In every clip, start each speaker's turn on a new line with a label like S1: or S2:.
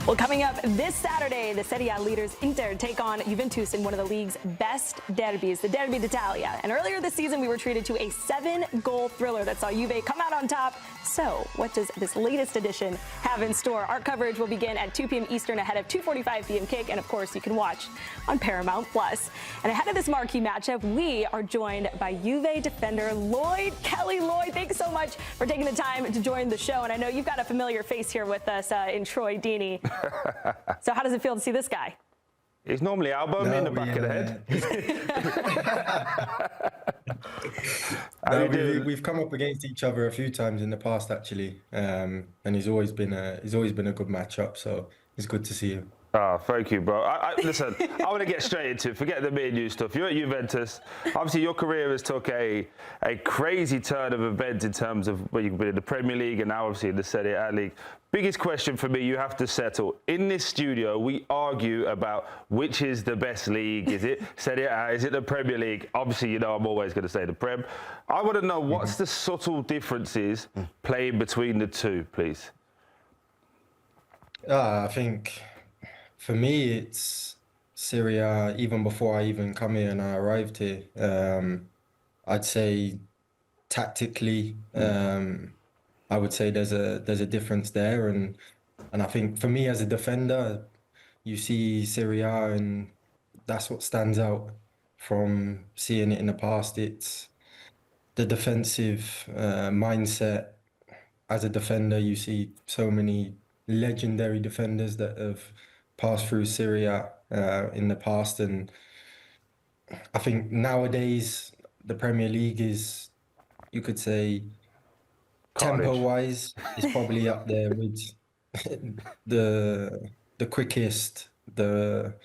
S1: Well, coming up this Saturday, the Serie A leaders Inter take on Juventus in one of the league's best derbys, the Derby d'Italia. And earlier this season, we were treated to a 7-goal thriller that saw Juve come out on top. So what does this latest edition have in store? Our coverage will begin at 2 p.m. Eastern ahead of 2:45 p.m. kick. And of course, you can watch on Paramount Plus. And ahead of this marquee matchup, we are joined by Juve defender Lloyd Kelly. Lloyd, thanks so much for taking the time to join the show. And I know you've got a familiar face here with us in Troy Deeney. So how does it feel to see this guy?
S2: He's normally elbow me in the back of the head.
S3: We've come up against each other a few times in the past, actually, and he's always been a good matchup. So it's good to see him.
S2: Oh, thank you, bro. Listen, I want to get straight into it. Forget the me and you stuff. You're at Juventus. Obviously, your career has took a crazy turn of events in terms of where you've been in the Premier League and now obviously in the Serie A league. Biggest question for me you have to settle. In this studio, we argue about which is the best league. Is it Serie A? Is it the Premier League? Obviously, you know I'm always going to say the Prem. I want to know what's the subtle differences playing between the two, please.
S3: I think for me, it's Serie A. Even before I even come here and I arrived here, I'd say tactically, I would say there's a difference there, and I think for me as a defender, you see Serie A, and that's what stands out from seeing it in the past. It's the defensive mindset. As a defender, you see so many legendary defenders that have passed through Serie A in the past, and I think nowadays the Premier League is, you could say, tempo-wise, is probably up there with the quickest, the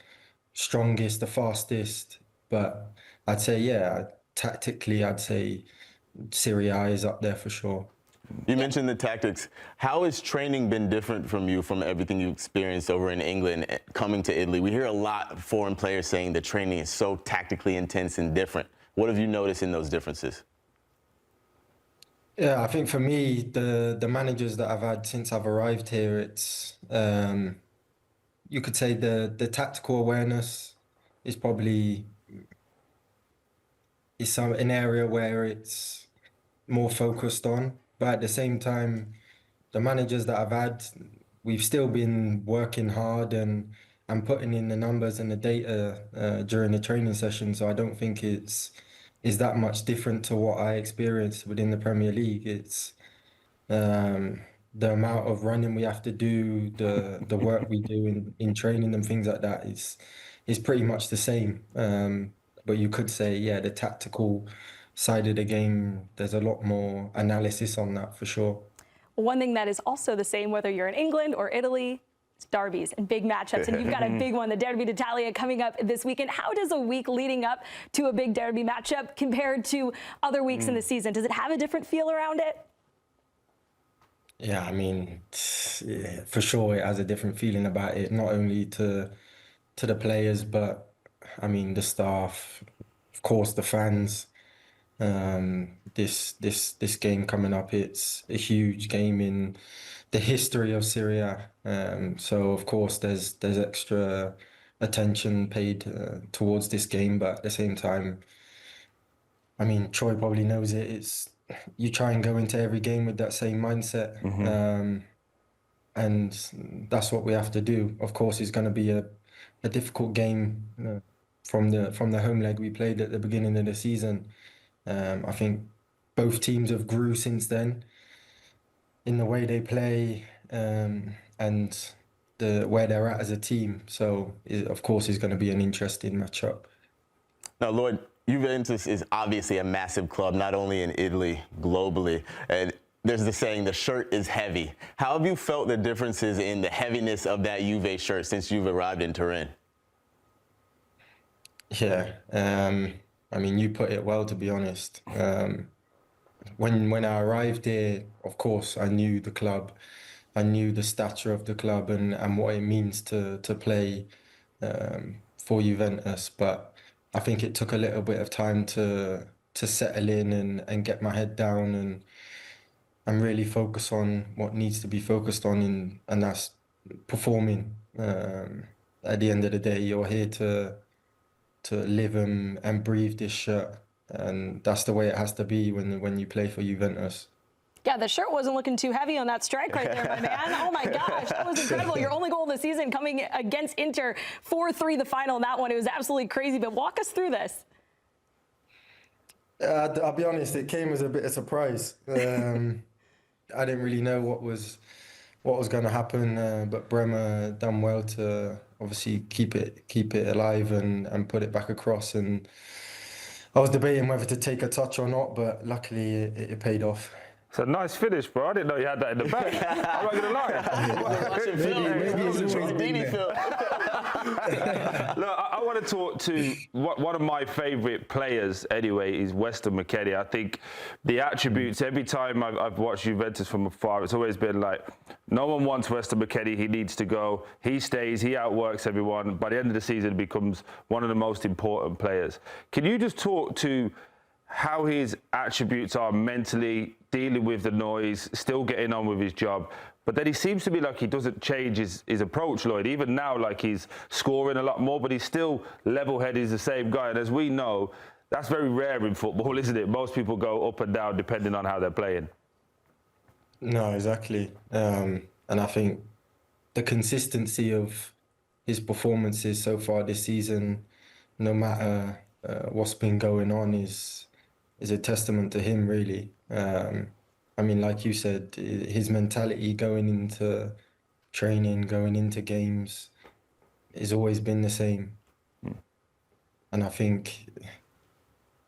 S3: strongest, the fastest. But I'd say, yeah, tactically, I'd say Serie A is up there for sure.
S4: You mentioned the tactics. How has training been different from everything you experienced over in England coming to Italy? We hear a lot of foreign players saying the training is so tactically intense and different. What have you noticed in those differences?
S3: Yeah, I think for me, the managers that I've had since I've arrived here, it's you could say the tactical awareness is probably an area where it's more focused on. But at the same time, the managers that I've had, we've still been working hard and putting in the numbers and the data during the training session. So I don't think it's that much different to what I experienced within the Premier League. It's the amount of running we have to do, the work we do in training and things like that is pretty much the same. But you could say, yeah, the tactical side of the game, there's a lot more analysis on that for sure.
S1: One thing that is also the same, whether you're in England or Italy, it's derbies and big matchups, and you've got a big one, the Derby d'Italia, coming up this weekend. How does a week leading up to a big derby matchup compared to other weeks in the season? Does it have a different feel around it?
S3: Yeah, I mean, yeah, for sure it has a different feeling about it, not only to the players, but I mean the staff, of course the fans. This game coming up, it's a huge game in the history of Serie A. So of course there's extra attention paid towards this game, but at the same time, I mean, Troy probably knows it. It's you try and go into every game with that same mindset, and that's what we have to do. Of course, it's going to be a difficult game from the home leg we played at the beginning of the season. I think both teams have grew since then in the way they play and where they're at as a team. So, of course, it's going to be an interesting matchup.
S4: Now, Lloyd, Juventus is obviously a massive club, not only in Italy, globally. And there's the saying, the shirt is heavy. How have you felt the differences in the heaviness of that Juve shirt since you've arrived in Turin?
S3: Yeah. I mean, you put it well, to be honest. When I arrived here, of course, I knew the club. I knew the stature of the club and what it means to play for Juventus. But I think it took a little bit of time to settle in and get my head down and really focus on what needs to be focused on, and that's performing. At the end of the day, you're here to live and breathe this shirt, and that's the way it has to be when you play for Juventus.
S1: Yeah, the shirt wasn't looking too heavy on that strike right there, my man. Oh my gosh, that was incredible. Your only goal of the season coming against Inter, 4-3 the final in that one. It was absolutely crazy, but walk us through this.
S3: I'll be honest, it came as a bit of surprise. I didn't really know what was going to happen, but Bremer done well to obviously keep it alive and put it back across. And I was debating whether to take a touch or not, but luckily it paid off.
S2: It's a nice finish, bro. I didn't know you had that in the back. I'm not gonna lie. Look, I want to talk to one of my favourite players anyway is Weston McKennie. I think the attributes, every time I've watched Juventus from afar, it's always been like, no one wants Weston McKennie, he needs to go. He stays, he outworks everyone. By the end of the season, he becomes one of the most important players. Can you just talk to how his attributes are mentally, dealing with the noise, still getting on with his job? But then he seems to be like he doesn't change his approach, Lloyd. Even now, like he's scoring a lot more, but he's still level-headed, he's the same guy. And as we know, that's very rare in football, isn't it? Most people go up and down depending on how they're playing.
S3: No, exactly. And I think the consistency of his performances so far this season, no matter what's been going on, is a testament to him, really. I mean, like you said, his mentality going into training, going into games, has always been the same. And I think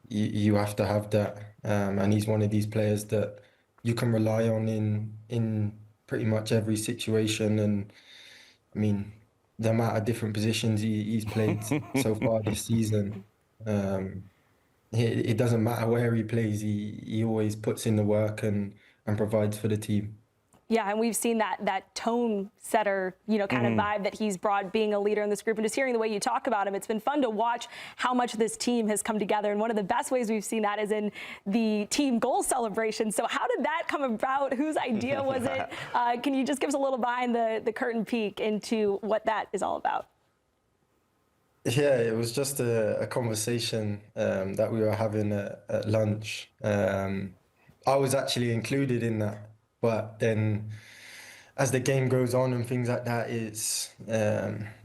S3: you have to have that. And he's one of these players that you can rely on in pretty much every situation. And I mean, the amount of different positions he's played so far this season, it doesn't matter where he plays, he always puts in the work and provides for the team.
S1: Yeah, and we've seen that tone setter, kind of vibe that he's brought, being a leader in this group. And just hearing the way you talk about him, it's been fun to watch how much this team has come together. And one of the best ways we've seen that is in the team goal celebration. So how did that come about? Whose idea was it? Can you just give us a little behind the curtain peek into what that is all about?
S3: Yeah, it was just a conversation that we were having at lunch. I was actually included in that, but then as the game goes on and things like that, it's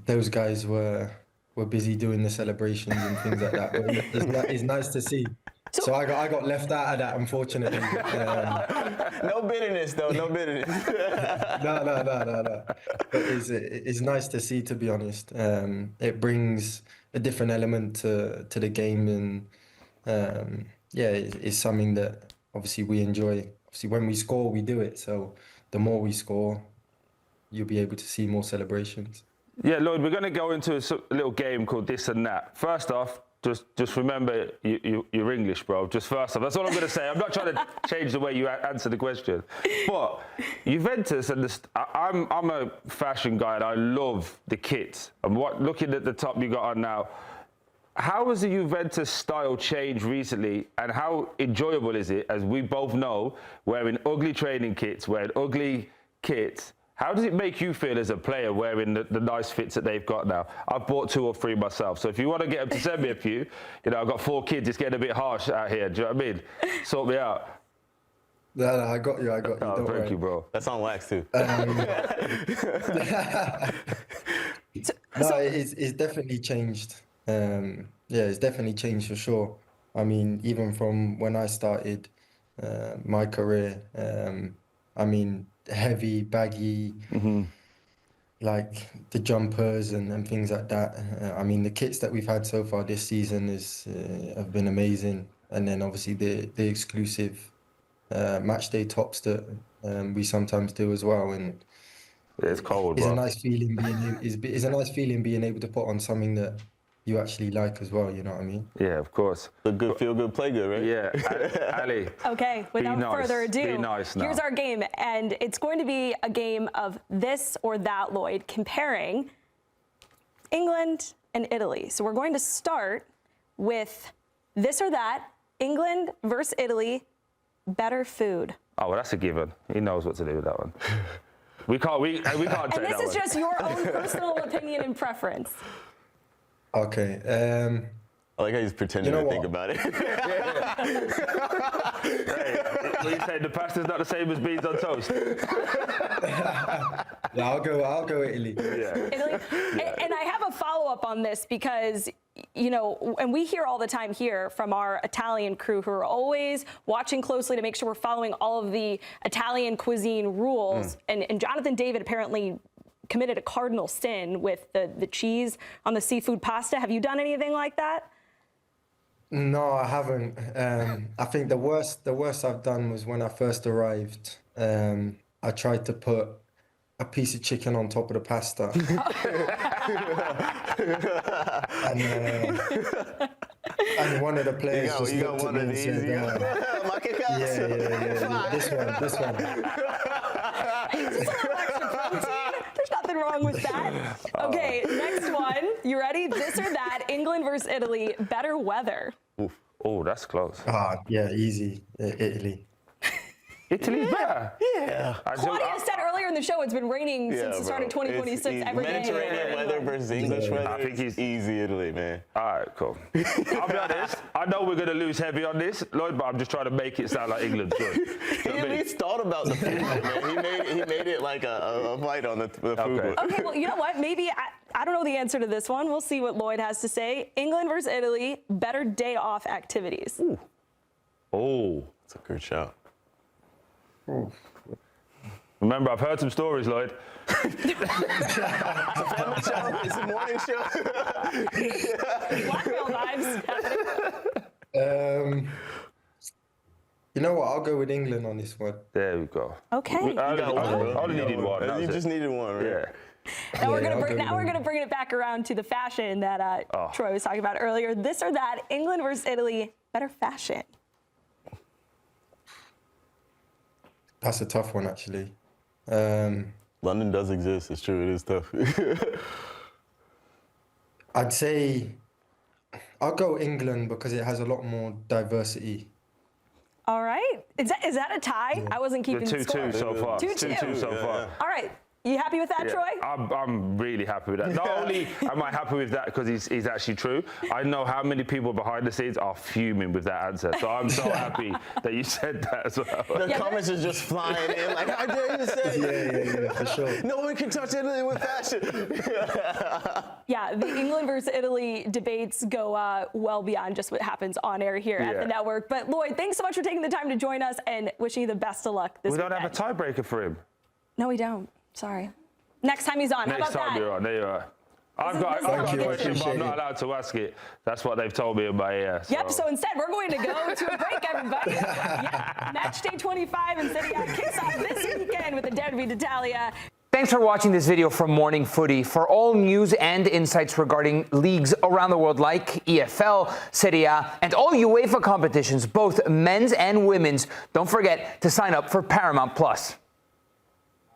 S3: those guys were busy doing the celebrations and things like that. But it's nice to see. So I got left out of that, unfortunately.
S4: No bitterness, though. No bitterness.
S3: No. But it's nice to see, to be honest. It brings a different element to the game, and yeah, it's something that obviously we enjoy. Obviously, when we score, we do it. So the more we score, you'll be able to see more celebrations.
S2: Yeah, Lloyd, we're going to go into a little game called This and That. First off, just remember you're English, bro. Just first off, that's all I'm going to say. I'm not trying to change the way you answer the question. But Juventus, and I'm a fashion guy, and I love the kits. And looking at the top you got on now, how has the Juventus style changed recently, and how enjoyable is it, as we both know, wearing ugly training kits, wearing ugly kits? How does it make you feel as a player wearing the nice fits that they've got now? I've bought 2 or 3 myself, so if you want to get them to send me a few, I've got 4 kids, it's getting a bit harsh out here, do you know what I mean? Sort me out.
S3: No, I got you.
S2: Oh, thank you, bro.
S4: That's on wax, too.
S3: No, it's definitely changed. Yeah, it's definitely changed for sure. I mean, even from when I started my career, I mean, heavy, baggy, like the jumpers and things like that. I mean, the kits that we've had so far this season have been amazing. And then obviously the exclusive match day tops that we sometimes do as well. And
S2: it's cold,
S3: it's
S2: bro.
S3: a nice feeling it's a nice feeling being able to put on something that you actually like as well, you know what I mean?
S2: Yeah, of course.
S4: The good, feel good, play good, right?
S2: Yeah. Ali.
S1: Okay, without further ado,
S2: be nice now.
S1: Here's our game. And it's going to be a game of this or that, Lloyd, comparing England and Italy. So we're going to start with this or that, England versus Italy, better food.
S2: Oh, well, that's a given. He knows what to do with that one. We can't take
S1: And
S2: that
S1: this is
S2: one.
S1: just your own personal opinion and preference.
S3: Okay.
S4: I like how he's pretending
S3: You know
S4: to think
S3: what?
S4: about it.
S2: Hey, what you saying? The pasta's not the same as beans on toast.
S3: Yeah, I'll go Italy.
S2: Yeah.
S1: Italy. And I have a follow-up on this because, you know, and we hear all the time here from our Italian crew who are always watching closely to make sure we're following all of the Italian cuisine rules. And Jonathan David apparently committed a cardinal sin with the cheese on the seafood pasta. Have you done anything like that?
S3: No, I haven't. I think the worst I've done was when I first arrived. I tried to put a piece of chicken on top of the pasta. And one of the players just
S4: you got
S3: looked at
S4: one
S3: me
S4: of
S3: and
S4: these.
S3: said, yeah. This one.
S1: Just a little extra protein. There's nothing wrong with that. Okay, next one. You ready? This or that, England versus Italy, better weather.
S2: Oh, that's close.
S3: Yeah, easy. Italy.
S2: Italy's better.
S4: Yeah.
S1: Claudia said earlier in the show it's been raining since the start of 2026 every day.
S4: Mediterranean weather versus English weather.
S2: I think he's
S4: easy Italy, man.
S2: All right, cool. I'll be honest. I know we're going to lose heavy on this, Lloyd, but I'm just trying to make it sound like England's good. You know
S4: He
S2: what I
S4: at
S2: mean?
S4: least thought about the food, man. He made it like a fight on the food.
S2: Okay.
S1: Okay, well, you know what? Maybe I don't know the answer to this one. We'll see what Lloyd has to say. England versus Italy, better day off activities.
S2: Oh.
S4: That's a good shot.
S2: Remember, I've heard some stories, Lloyd.
S4: It's a morning show.
S1: Blackmail vibes.
S3: You know what? I'll go with England on this one.
S2: There we go.
S1: Okay.
S2: I
S4: got one, bro.
S2: only needed one. that
S4: You
S2: was
S4: just
S2: it.
S4: needed one, right?
S2: Yeah.
S1: Now we're
S3: Yeah,
S1: gonna
S3: I'll
S1: bring,
S3: go
S1: now
S3: with
S1: we're gonna bring it back around to the fashion that Troy was talking about earlier. This or that, England versus Italy, better fashion.
S3: That's a tough one, actually.
S4: London does exist. It's true. It is tough.
S3: I'd say I'll go England because it has a lot more diversity.
S1: All right. Is that a tie? I wasn't
S2: The
S1: keeping score.
S2: 2-2 so far.
S1: 2-2.
S2: 2-2 so far.
S4: yeah.
S1: All right. You happy with that,
S2: Yeah,
S1: Troy?
S2: I'm really happy with that. Not only am I happy with that because he's actually true, I know how many people behind the scenes are fuming with that answer. So I'm so happy that you said that as well.
S4: The comments are just flying in like, how dare you say?
S3: Yeah, for sure.
S4: No one can touch Italy with fashion.
S1: Yeah, the England versus Italy debates go well beyond just what happens on air here at the network. But Lloyd, thanks so much for taking the time to join us and wishing you the best of luck this
S2: We don't have a
S1: weekend.
S2: tiebreaker for him.
S1: No, we don't. Sorry. Next time he's on. How
S2: Next
S1: about
S2: time
S1: that?
S2: you're on, there you are. I've got
S1: Thank
S2: a
S3: you, I
S2: question, but I'm
S3: appreciate
S2: not
S3: it.
S2: allowed to ask it. That's what they've told me in my ear.
S1: Yep, so instead, we're going to go to a break, everybody. Yep, match day 25 in Serie A kicks off this weekend with the Derby d'Italia.
S5: Thanks for watching this video from Morning Footy. For all news and insights regarding leagues around the world like EFL, Serie A, and all UEFA competitions, both men's and women's, don't forget to sign up for Paramount+.